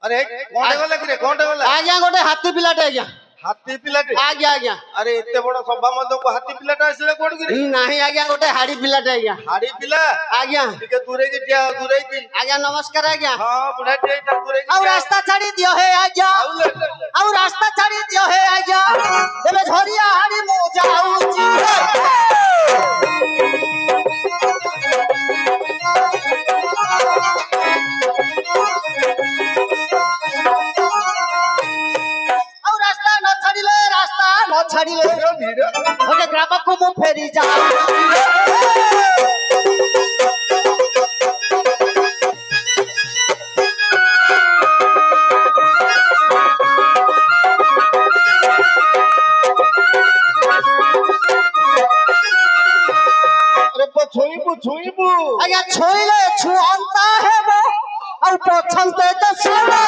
अरे कोंडे गले कि कोंडे गले आज्ञा गोटे हाथी पिलाटे आज्ञा हाथी पिलाटे आज्ञा आज्ञा अरे एते बड़ सभा मध्य को हाथी पिलाटा आसले कोड कि नहीं आज्ञा गोटे हाड़ी पिलाटे आज्ञा हाड़ी पिला आज्ञा टिके दूरे की टिया दूरे की आज्ञा नमस्कार आज्ञा हां बुढ़ा टिया ता दूरे की और रास्ता छाड़ी दियो हे आज्ञा और रास्ता छाड़ी दियो हे आज्ञा एबे झरिया हाड़ी मु जाऊची छाड़िले ओके ग्राम को मु फेरी जा अरे छुईबू आज्ञा छोइले छुअंता हेबो और पछंते तो सोना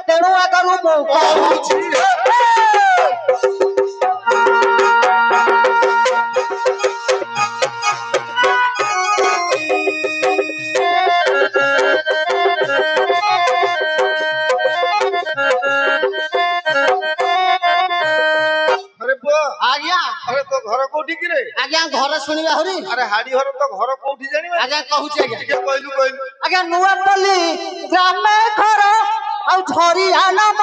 तेणु आगरू मु कहूची आज्ञा अरे तो घर कोठी कि रे आज्ञा घर सुनिबा हरी अरे हाड़ी घर तो घर कोठी जानिबा आज्ञा कहूची आज्ञा टिके कहलु आज्ञा नुआपल्ली ग्राम घर और झरिया नाम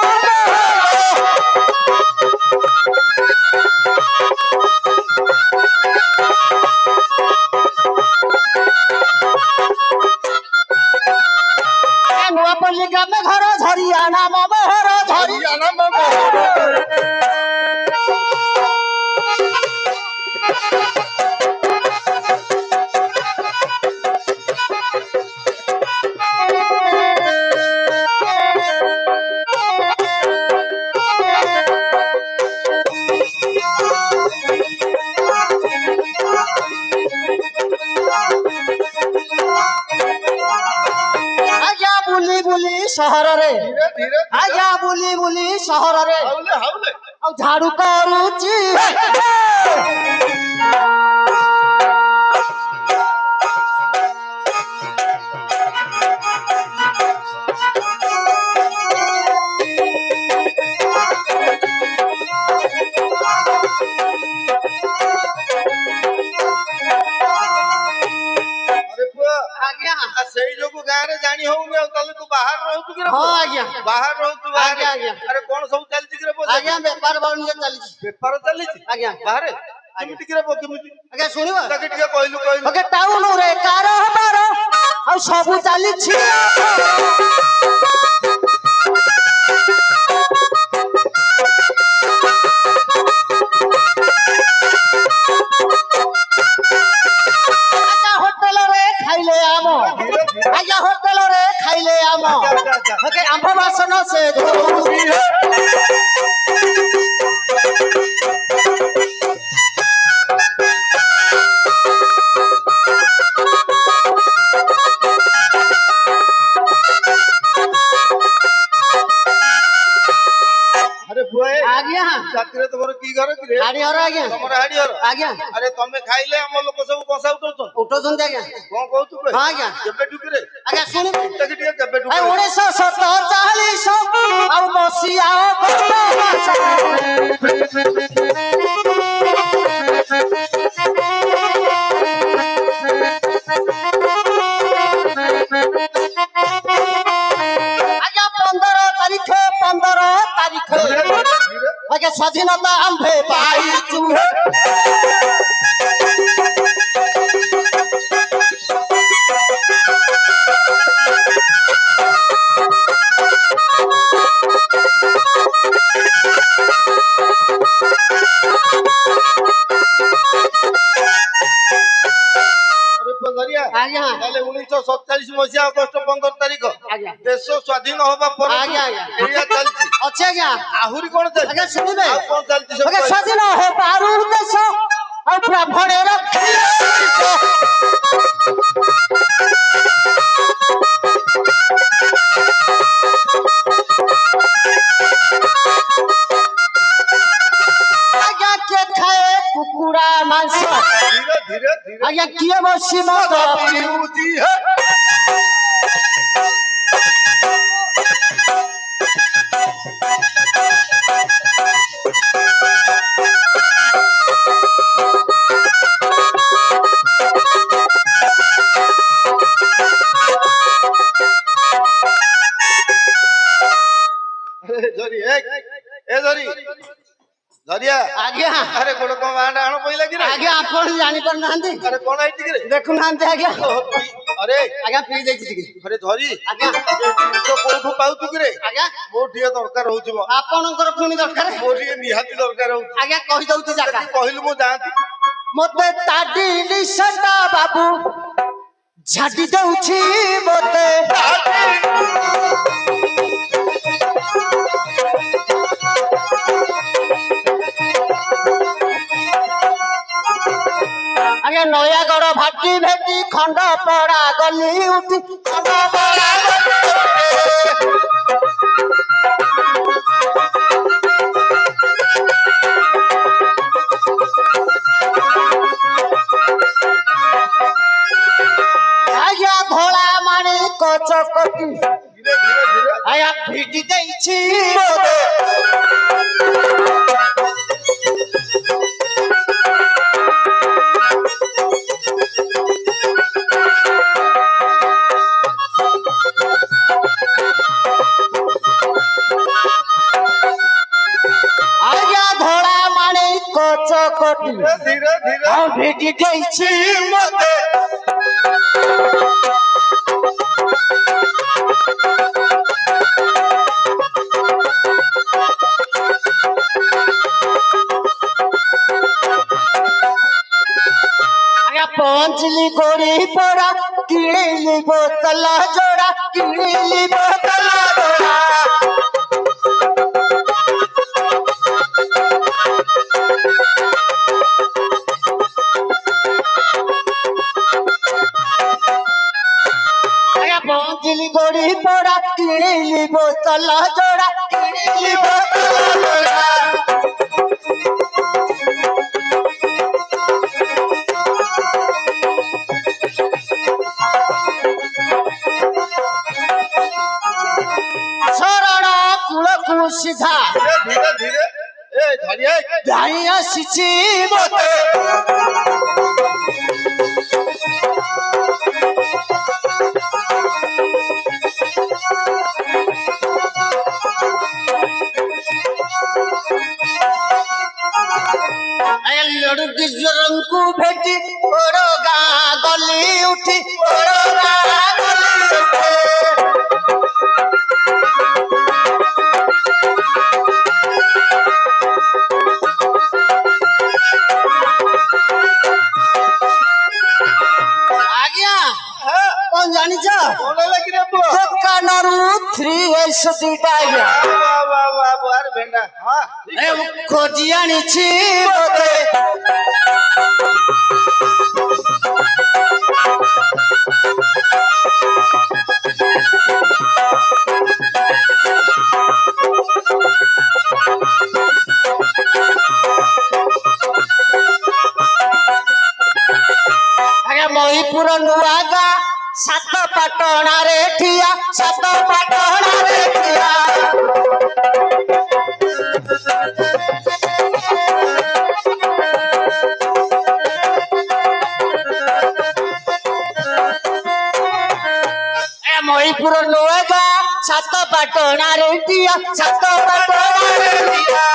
नुआपल्ली ग्राम घर झरिया नाम झरिया नाम शहर रे आज्ञा बुली बुली शहर रे और झाड़ू करूची जानी होउगे तले तू बाहर रहतु कि रे हां आज्ञा बाहर रहतु आज्ञा आज्ञा अरे कोन सब चलती कि रे आज्ञा व्यापार वाणिज्य चली व्यापार चली आज्ञा बाहर केमिति कि रे केमिति आज्ञा सुनिबा ताके टिके कहलु ओके टाउन रे कारोबार आ सब चली छी आज्ञा होटल रे खाइले आम ओके आंभ बासन से धोउरी अरे बुए आज्ञा जातिरे तोर की घर कि रे हाड़ी हर आज्ञा तमर हाड़ी हर आज्ञा अरे तमे खाइले हम लोग सब बसा उठोछन आज्ञा कोन कहू तू हां आज्ञा केबे टुकरे आज्ञा सुनि ताके टिके केबे टुकरे 1947 आउ मसिया आज्ञा 15 तारीख आज्ञा स्वाधीनता आंभे पाइचु ମସିହା ଅଗଷ୍ଟ 15 ତାରିଖ ଆଜ୍ଞା ଦେଶ ସ୍ୱାଧୀନ ହବା ପରେ ଆଜ୍ଞା, ଆଜ୍ଞା। ଏଇଆ ଚାଲିଛି। ଅଛି ଆଜ୍ଞା ଆହୁରି କଣ ଚାଲିଛି? ଆଜ୍ଞା ଶୁଣିବେ ଆଉ କଣ ଚାଲିଛି ସବୁ ଆଜ୍ଞା କହିବେ? ସ୍ୱାଧୀନ ହେବାରୁ ଦେଶ ଆଉ ବ୍ରାହ୍ମଣର ଆଜ୍ଞା କିଏ ଖାଏ କୁକୁଡ଼ା ମାଂସ ଧୀରେ ଧୀରେ ଧୀରେ ଆଜ୍ଞା କିଏ ବସି ମଦ ପିଉଛି ହେ। ଏ ଧରି ଏ ଧରି ଧରିଆ ଆଜ୍ଞା ଆରେ ଗୋଡ଼ କଣ ବାହାଣ୍ଡା ଆଣ ପଇଲା କି ରେ? ଆଜ୍ଞା ଆପଣ ଜାଣିପାରୁନାହାନ୍ତି ଆରେ କଣ ହେଇଛି କି ରେ? ଦେଖୁନାହାନ୍ତି ଆଜ୍ଞା ଆରେ ଆଜ୍ଞା ପିଇ ଦେଇଛି ଟିକେ ଆରେ ଧରି ଆଜ୍ଞା ଏ ଜିନିଷ କୋଉଠୁ ପାଉଛୁ କି ରେ? ଆଜ୍ଞା ମୋର ଟିକେ ଦରକାର ହଉଛି ମ। ଆପଣଙ୍କର ପୁଣି ଦରକାର ମୋର ଟିକେ ନିହାତି ଦରକାର ହଉଛି। ଆଜ୍ଞା କହିଦଉଛି ଜାଗା ଯଦି କହିଲୁ ମୁଁ ଯାଆନ୍ତି। ମତେ ତାଡିଲି ସେଟା ବାବୁ ଝାଡି ଦଉଛି ମତେ ଆଜ୍ଞା ନୟାଗଡ଼ ଭାଟି ଭେଟି ଖଣ୍ଡ ପଡା ଗଲି ଉଠି ଖଣ୍ଡ ପଡା ଆଜ୍ଞା ଧଳା ମାଣି କଚକଟି ଧୀରେ ଧୀରେ ଧୀରେ ଆଜ୍ଞା ଭିଡି ଦେଇଛି ମତେ ଆଜ୍ଞା ଧଳା ମାଣି କଚକଟି ଧୀରେ ଧୀରେ ଆଉ ଭିଡି ଦେଇଛି ମତେ ଆଜ୍ଞା ପହଞ୍ଚିଲି ଗୋଡ଼ି ପଡ଼ା କିଣିଲି ବୋତଲ ଯୋଡ଼ା କିଣିଲି ବୋତଲ ଯୋଡ଼ା ଆଜ୍ଞା ପହଞ୍ଚିଲି ଗୋଡ଼ି ପଡ଼ା କିଣିଲି ବୋତଲ ଯୋଡ଼ା କିଣିଲି ବୋତଲ ଯୋଡ଼ା ଶରଣ କୂଳକୁ ସିଧା ଧୀରେ ଧୀରେ ଏ ଧରିଆ ଧାଇଁ ଆସିଛି ମତେ ଆଜ୍ଞା ଲଡୁ କିଶୋରଙ୍କୁ ଭେଟି ଓର ଗାଁ ଗଲି ଉଠି ଓର ଗାଁ ଗଲି ଉଠି ଆଜ୍ଞା କଣ ଜାଣିଛ କଣ ହେଲା କି ରେ ପୁଅ? ଦୋକାନରୁ 3S ଦିଟା ଆଜ୍ଞା ଆରେ ଭେଣ୍ଡା ହଁ ଏ ମୁଁ ଖୋଜି ଆଣିଛି ମତେ ଆଜ୍ଞା ମହିପୁର ନୂଆ ଗାଁ ସାତ ପାଟଣାରେ ଠିଆ ସାତ ପାଟଣାରେ ଠିଆ ଏ ମହିପୁର ନୂଆ ଗାଁ ସାତ ପାଟଣାରେ ଠିଆ ସାତ ପାଟଣାରେ ଠିଆ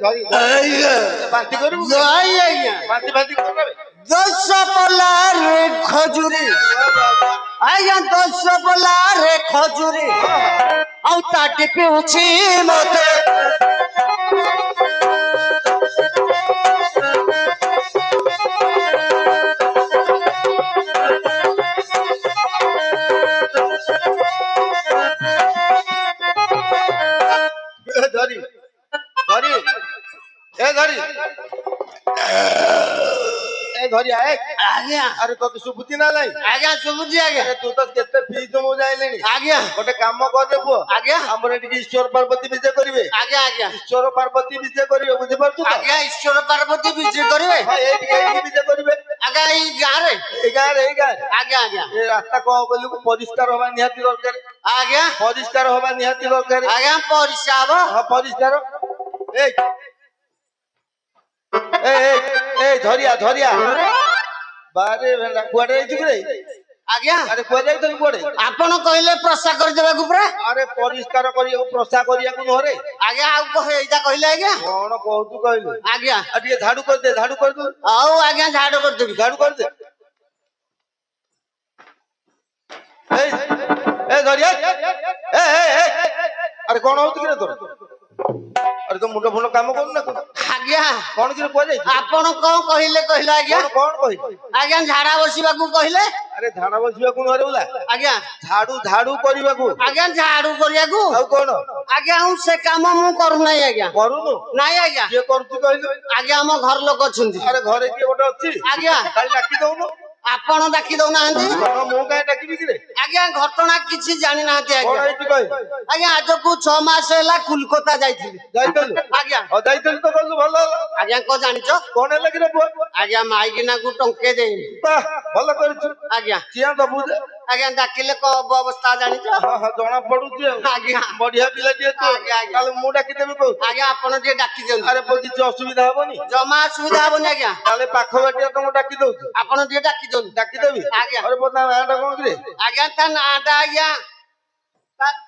ଧରି ବାନ୍ତି କରିବୁ ଜୟ ଆଜ୍ଞା ବାନ୍ତି ବାନ୍ତି କରିବେ 10 ପଲାରେ ଖଜୁରୀ ଆଜ୍ଞା 10 ପଲାରେ ଖଜୁରୀ ଆଉ ତାଟି ପିଉଛି ମତେ ଧରି ଧରି ଏ ଧରି ଏ ଧରି ଆଏ ଆଜ୍ଞା ଆରେ ତତେ ଶୁଭୁଛି ନା ନାଇଁ ଆଜ୍ଞା ଶୁଭୁଛି ଆଜ୍ଞା ଆରେ ତୁ ତ କେତେ ଫିସ୍ ମୁଁ ଯାଇଲିଣି ଆଜ୍ଞା ଗୋଟେ କାମ କରିଦେ ପୁଅ ଆଜ୍ଞା ଆମର ଏଠିକି ଈଶ୍ୱର ପାର୍ବତୀ ବିଜେ କରିବେ ଆଜ୍ଞା ଆଜ୍ଞା ଈଶ୍ୱର ପାର୍ବତୀ ବିଜେ କରିବେ ବୁଝିପାରୁଛୁ ତ ଆଜ୍ଞା ଈଶ୍ୱର ପାର୍ବତୀ ବିଜେ କରିବେ ହଁ ଏଇଠି ବିଜେ କରିବେ ଆଜ୍ଞା ଏଇ ଗାଁରେ ଏଇ ଗାଁରେ ଆଜ୍ଞା ଆଜ୍ଞା ଏ ରାସ୍ତା କଣ କହିଲୁ ପରିଷ୍କାର ହବା ନିହାତି ଦରକାର ଆଜ୍ଞା ପରିଷ୍କାର ହବା ନିହାତି ଦରକାର ଆଜ୍ଞା ପରିସ୍ରା ହବ ହଁ ପରିଷ୍କାର ଏଇ ଏଇ ଧରିଆ ବାରେ ଭେଣ୍ଡା କୁଆଡେ ଯାଇଛୁ ରେ ଆଜ୍ଞା ଆରେ କୁଆଡେ ଯାଇଥିଲୁ କୁଆଡେ ଆପଣ କହିଲେ ପ୍ରସା କରିଦେବାକୁ ପୁରା ଆରେ ପରିଷ୍କାର କରିବାକୁ ପ୍ରସା କରିବାକୁ ନୁହଁରେ ଆଜ୍ଞା ଆଉ ଏଇଟା କହିଲେ ଆଜ୍ଞା କଣ କହୁଛୁ କହିଲୁ ଆଜ୍ଞା ଆଉ ଟିକେ ଝାଡୁ କରିଦେ ହଉ ଆଜ୍ଞା ଝାଡୁ କରିଦେବି ଝାଡୁ କରିଦେ ଏ ଧରିଆ ଆରେ କଣ ହଉଛି କିରେ ତୋର ଆରେ ତୋ ମୁଣ୍ଡ ଫୁଣ୍ଡ କାମ କରୁନି ନା କଣ ଆଜ୍ଞା କଣ କିରେ କୁଆଡେ ଯାଇଛୁ ଆପଣ କଣ କହିଲେ ଆଜ୍ଞା କଣ କହିଲୁ ଆଜ୍ଞା ଝାଡା ବସିବାକୁ କହିଲେ ଆରେ ଝାଡା ବସିବାକୁ ନୁହଁରେ ବୁଲା ଆଜ୍ଞା ଝାଡୁ କରିବାକୁ ଆଜ୍ଞା ଝାଡୁ କରିବାକୁ ଆଉ କଣ ଆଜ୍ଞା ଆଉ ସେ କାମ ମୁଁ କରୁନାହିଁ ଆଜ୍ଞା କରୁନୁ ନାଇଁ ଆଜ୍ଞା କିଏ କରୁଛୁ କହିଲୁ ଆଜ୍ଞା ଆମ ଘର ଲୋକ ଅଛନ୍ତି ଆରେ ଘରେ କିଏ ଗୋଟେ ଅଛି ଆଜ୍ଞା କାଲି ଡାକି ଦଉନୁ ଆପଣ ଡାକି ଦଉନାହାନ୍ତି ମୁଁ କାହିଁ ଡାକିବି କିରେ ଆଜ୍ଞା ଘଟଣା କିଛି ଜାଣିନାହାନ୍ତି କଣ ଆଜ୍ଞା ହେଇଛି କହିଲୁ ଆଜ୍ଞା ଆଜକୁ 6 ମାସ ହେଲା କୋଲକାତା ଯାଇଥିଲି ଯାଇଥିଲୁ ଆଜ୍ଞା ଯାଇଥିଲୁ ତ ଗଲୁ ଭଲ ହେଲା ଆଜ୍ଞା କଣ ଜାଣିଛ କଣ ହେଲା କିରେ ପୁଅ ଆଜ୍ଞା ମାଇକିନାକୁ ଟଙ୍କେ ଦେଇନି ବାଃ, ଭଲ କରିଛୁ ଆଜ୍ଞା କିଆଁ ଦବୁ ଯେ ଆଜ୍ଞା ଡାକିଲେ କଣ ହବ ଅବସ୍ଥା ଜାଣିଛ ହଁ ଜଣା ପଡୁଛି ଆଉ ଆଜ୍ଞା ବଢିଆ ପିଲାଟିଏ ତୁ ଆଜ୍ଞା, ଆଜ୍ଞା। ତାହେଲେ ମୁଁ ଡାକିଦେବି କହୁଛୁ ଆଜ୍ଞା ଆପଣ ଟିକେ ଡାକି ଦିଅନ୍ତୁ ଆରେ ପୁଅ କିଛି ଅସୁବିଧା ହବନି ଜମା ଅସୁବିଧା ହବନି ଆଜ୍ଞା ତାହେଲେ ପାଖ ବାଟିଆ ତ ମୁଁ ଡାକି ଦଉଛି ଆପଣ ଟିକେ ଡାକି ଦିଅନ୍ତୁ ଡାକିଦେବି ଆଜ୍ଞା ଆରେ ପୁଅ ତା ନାଁଟା କଣ କିରେ ଆଜ୍ଞା ତା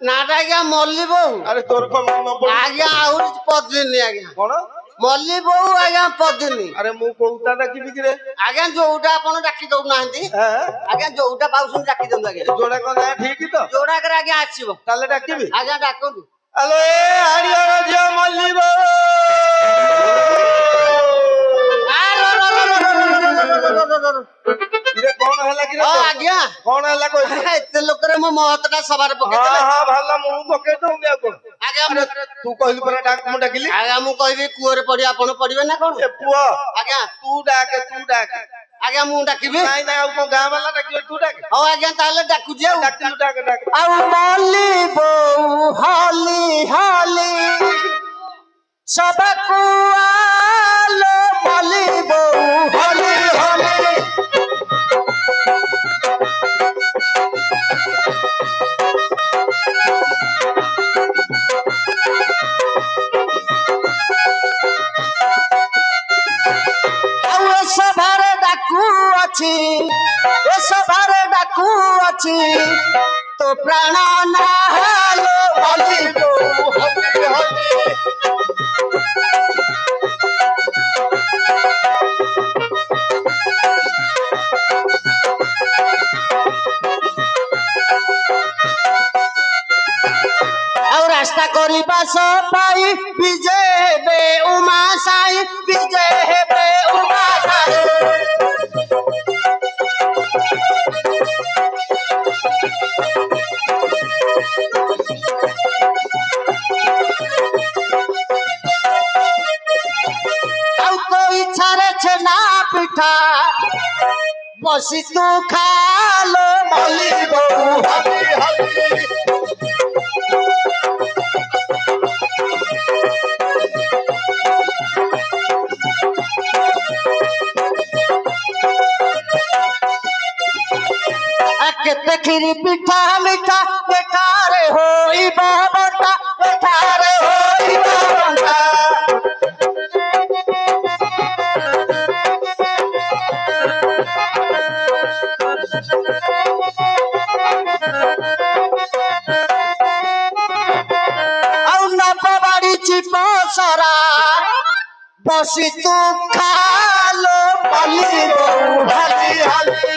ନାଁଟା ଆଜ୍ଞା ମଲ୍ଲି ବୋଉ ଆରେ ତୋର କଣ ମନ ପଡୁଛି ଆଜ୍ଞା ଆହୁରି ପଦିନି ଆଜ୍ଞା କଣ ମଲ୍ଲି ବୋଉ ଆଜ୍ଞା ପଦିନି ଆରେ ମୁଁ କୋଉଟା ଡାକିବି କିରେ ଆଜ୍ଞା ଯୋଉଟା ଆପଣ ଡାକି ଦଉନାହାନ୍ତି ଆଜ୍ଞା ଯୋଉଟା ପାଉଛନ୍ତି ଡାକି ଦିଅନ୍ତୁ ଆଜ୍ଞା ଯୋଉଟା କଣ ନାଁ ଠିକ ତ ଯୋଉଟାକରେ ଆଜ୍ଞା ଆସିବ ତାହେଲେ ଡାକିବି ଆଜ୍ଞା ଡାକନ୍ତୁ ଆଲୋ ଏ ହାଡିଆର ଝିଅ ମଲ୍ଲିବ କିରେ କଣ ହେଲା କିରେ ହଁ ତୋର? ଆଜ୍ଞା କଣ ହେଲା କହିଲୁ ଏତେ ଲୋକରେ ମୋ ମହତଟା ସଭାରେ ହଁ ପକେଇଦେଲେ ଭଲ ମୁଁ ପକେଇ ଦଉନି ଆଉ କଣ ଆଜ୍ଞା ଆରେ ତୁ କହିଲୁ ପରା ଡାକ ମୁଁ ଡାକିଲି ଆଜ୍ଞା ମୁଁ କହିବି କୂଅରେ ପଡି ଆପଣ ପଡିବେ ନା କଣ ଏ ପୁଅ ଆଜ୍ଞା ତୁ ଡାକେ ଆଜ୍ଞା ମୁଁ ଡାକିବି ନାଇଁ ଆଉ କଣ ଗାଁ ବାଲା ଡାକିବେ ତୁ ଡାକେ ହଉ ଆଜ୍ଞା ତାହେଲେ ଡାକୁଛି ଆଉ ଡାକିଲୁ ଡାକେ ଆଉ ମଲ୍ଲି ବୋଉ ହଲି ହଲି ସବାକୁ ଆଲୋ ମଲ୍ଲି ବୋଉ ହଲି ହଲି ଆଉ ଏ ସଭାରେ ଡାକୁ ଅଛି ଏ ସଭାରେ ଡାକୁ ଅଛି তো প্রাণ না হলো বলিব হলি হলি ଆଉ ରାସ୍ତା କରିବା ସଫାଇ ବିଜେ ହେବେ ଉମା ସାଇ ବିଜେ ହେବେ ଉମା ସାଇ ଆଉ তো ইচ্ছারে ছেনা পিঠা বসি তু খালো মলি বউ হলি হলি কেতে খিরি পিঠা মিঠা এঠারে হইবা বন্টা এঠারে হইবা বন্টা ଆଉ ନବ ବାড়ি চিপ সরা বসি তু খালো বালি বউ হালি হালি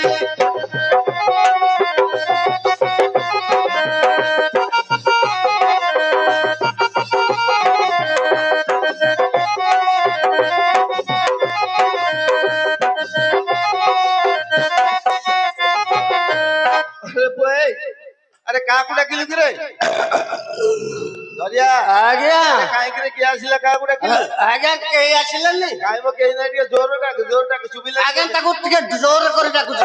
अरे बोए अरे काकू डाकिलु कि रे धरिया आज्ञा काहे कि रे किया आसिला काकू डाकिलु आज्ञा के आसिलनि काहे मो केही नाही ଟିକେ जोर डाक सुबिला आज्ञा ताकू टिके जोर करे डाकुछ